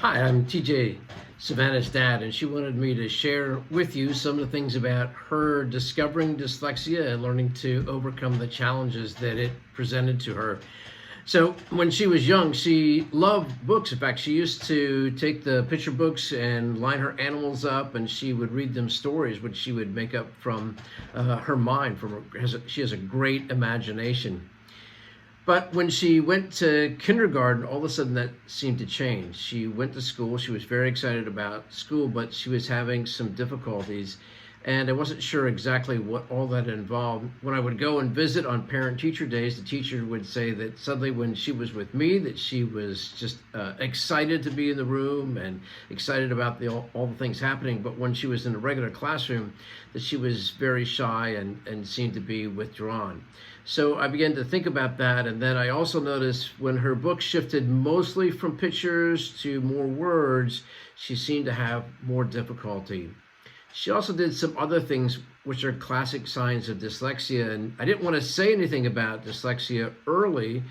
Hi, I'm TJ, Savannah's dad, and she wanted me to share with you some of the things about her discovering dyslexia and learning to overcome the challenges that it presented to her. So, when she was young, she loved books. In fact, she used to take the picture books and line her animals up, and she would read them stories, which she would make up from her mind. She has a great imagination. But when she went to kindergarten, all of a sudden that seemed to change. She went to school. She was very excited about school, but she was having some difficulties. And I wasn't sure exactly what all that involved. When I would go and visit on parent-teacher days, the teacher would say that suddenly when she was with me, that she was just excited to be in the room and excited about all the things happening. But when she was in a regular classroom, that she was very shy and seemed to be withdrawn. So I began to think about that. And then I also noticed when her book shifted mostly from pictures to more words, she seemed to have more difficulty. She also did some other things which are classic signs of dyslexia. And I didn't want to say anything about dyslexia early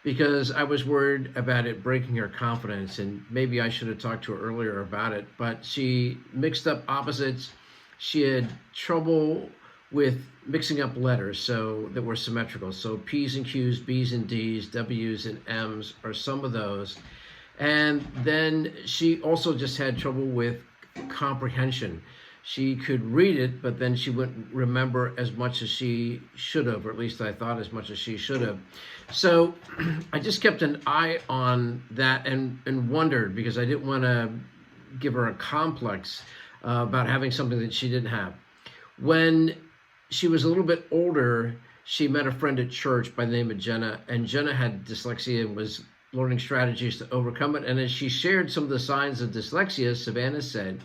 because I was worried about it breaking her confidence. And maybe I should have talked to her earlier about it. But she mixed up opposites. She had trouble with mixing up letters so that were symmetrical. So P's and Q's, B's and D's, W's and M's are some of those. And then she also just had trouble with comprehension. She could read it, but then she wouldn't remember as much as she should have, or at least I thought as much as she should have. So I just kept an eye on that and wondered, because I didn't want to give her a complex about having something that she didn't have. When she was a little bit older, she met a friend at church by the name of Jenna, and Jenna had dyslexia and was learning strategies to overcome it. And as she shared some of the signs of dyslexia, Savannah said,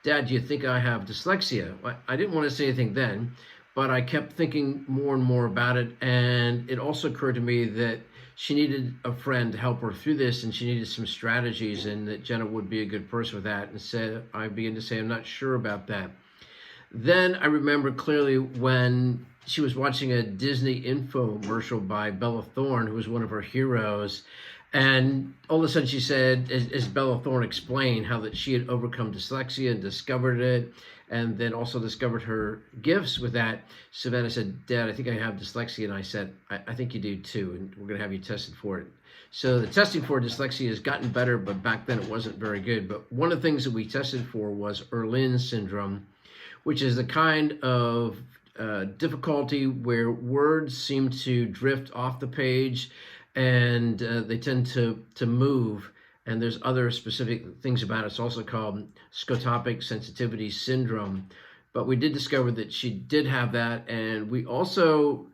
"Dad, do you think I have dyslexia?" I didn't want to say anything then, but I kept thinking more and more about it. And it also occurred to me that she needed a friend to help her through this, and she needed some strategies, and that Jenna would be a good person with that. And I began to say, "I'm not sure about that." Then I remember clearly when she was watching a Disney infomercial by Bella Thorne, who was one of her heroes. And all of a sudden she said, as Bella Thorne explained, how that she had overcome dyslexia and discovered it, and then also discovered her gifts with that. Savannah said, "Dad, I think I have dyslexia." And I said, I think you do too, and we're going to have you tested for it. So the testing for dyslexia has gotten better, but back then it wasn't very good. But one of the things that we tested for was Erlin syndrome, which is the kind of difficulty where words seem to drift off the page, and they tend to move. And there's other specific things about it. It's also called scotopic sensitivity syndrome. But we did discover that she did have that, and we also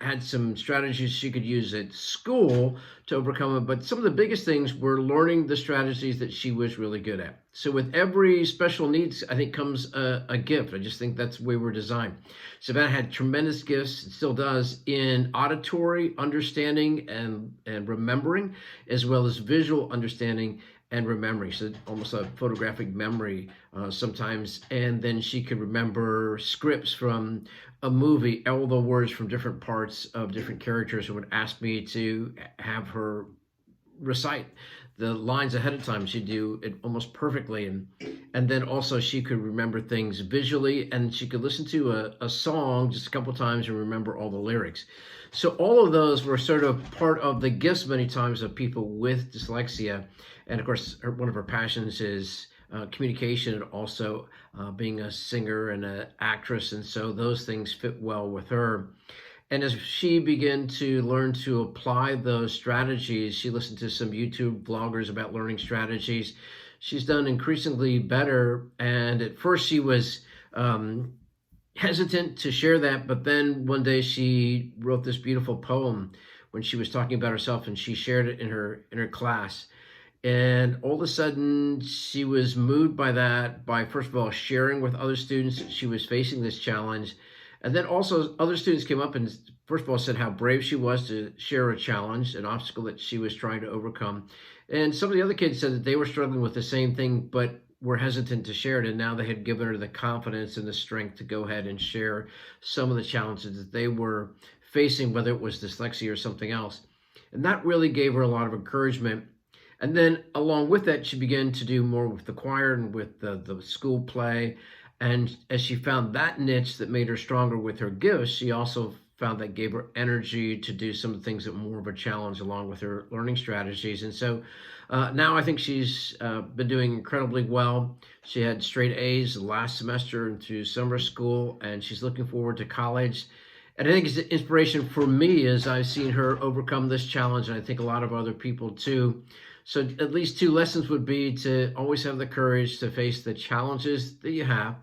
had some strategies she could use at school to overcome it. But some of the biggest things were learning the strategies that she was really good at. So with every special needs, I think, comes a gift. I just think that's the way we're designed. Savannah had tremendous gifts, still does, in auditory understanding and remembering, as well as visual understanding and remembering. So almost a photographic memory sometimes. And then she could remember scripts from a movie, all the words from different parts of different characters, and would ask me to have her recite the lines ahead of time. She'd do it almost perfectly. And then also she could remember things visually, and she could listen to a song just a couple times and remember all the lyrics. So all of those were sort of part of the gifts many times of people with dyslexia. And of course, one of her passions is communication, and also being a singer and an actress. And so those things fit well with her. And as she began to learn to apply those strategies, she listened to some YouTube vloggers about learning strategies. She's done increasingly better. And at first she was hesitant to share that, but then one day she wrote this beautiful poem when she was talking about herself, and she shared it in her class. And all of a sudden she was moved by that, by first of all sharing with other students that she was facing this challenge. And then also other students came up and first of all said how brave she was to share a challenge, an obstacle that she was trying to overcome. And some of the other kids said that they were struggling with the same thing, but were hesitant to share it. And now they had given her the confidence and the strength to go ahead and share some of the challenges that they were facing, whether it was dyslexia or something else. And that really gave her a lot of encouragement. And then along with that, she began to do more with the choir and with the school play. And as she found that niche that made her stronger with her gifts, she also found that gave her energy to do some of the things that were more of a challenge along with her learning strategies. And so now I think she's been doing incredibly well. She had straight A's last semester and through summer school, and she's looking forward to college. And I think it's an inspiration for me as I've seen her overcome this challenge, and I think a lot of other people too. So at least two lessons would be to always have the courage to face the challenges that you have,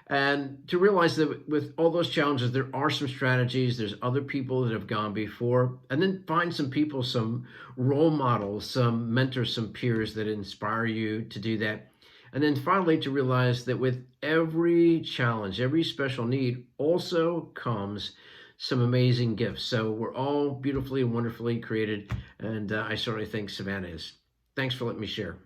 and to realize that with all those challenges, there are some strategies, there's other people that have gone before, and then find some people, some role models, some mentors, some peers that inspire you to do that. And then finally, to realize that with every challenge, every special need also comes some amazing gifts. So we're all beautifully and wonderfully created, and I certainly think Savannah is. Thanks for letting me share.